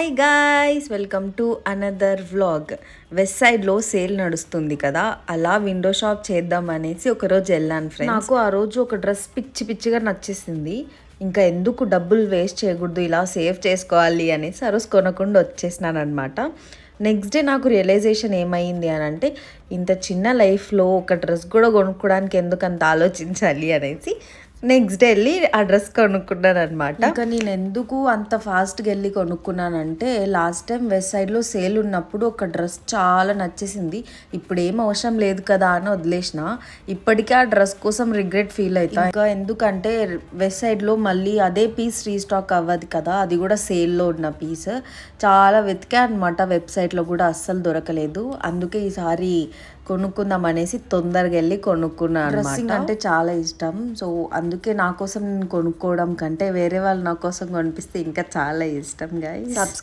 Hi guys, welcome to another vlog. West సైడ్లో sale నడుస్తుంది కదా, అలా విండో షాప్ చేద్దాం అనేసి ఒకరోజు వెళ్ళాను ఫ్రెండ్స్. నాకు ఆ రోజు ఒక డ్రెస్ పిచ్చి పిచ్చిగా నచ్చేసింది. ఇంకా ఎందుకు డబ్బులు వేస్ట్ చేయకూడదు, ఇలా సేవ్ చేసుకోవాలి అనేసి ఆ రోజు కొనకుండా వచ్చేసినాను అనమాట. నెక్స్ట్ డే నాకు రియలైజేషన్ ఏమైంది అని అంటే, ఇంత చిన్న లైఫ్లో ఒక డ్రెస్ కూడా కొనుక్కోవడానికి ఎందుకు అంత ఆలోచించాలి అనేసి నెక్స్ట్ డే వెళ్ళి ఆ డ్రెస్ కొనుక్కున్నాను అనమాట. ఇంకా నేను ఎందుకు అంత ఫాస్ట్గా వెళ్ళి కొనుక్కున్నానంటే, లాస్ట్ టైం వెస్ట్ సైడ్లో సేల్ ఉన్నప్పుడు ఒక డ్రెస్ చాలా నచ్చేసింది. ఇప్పుడు ఏం అవసరం లేదు కదా అని వదిలేసిన. ఇప్పటికే ఆ డ్రెస్ కోసం రిగ్రెట్ ఫీల్ అవుతా. ఇంకా ఎందుకంటే వెస్ట్ సైడ్లో మళ్ళీ అదే పీస్ రీస్టాక్ అవ్వదు కదా, అది కూడా సేల్లో ఉన్న పీస్. చాలా వెతికా అనమాట, వెబ్సైట్లో కూడా అస్సలు దొరకలేదు. అందుకే ఈసారి కొనుక్కుందాం అనేసి తొందరగా వెళ్ళి కొనుక్కున్నాను. డ్రెస్సింగ్ అంటే చాలా ఇష్టం, సో అందుకే నా కోసం నేను కొనుక్కోవడం కంటే వేరే వాళ్ళు నా కోసం కొనిపిస్తే ఇంకా చాలా ఇష్టం. Guys, subscribe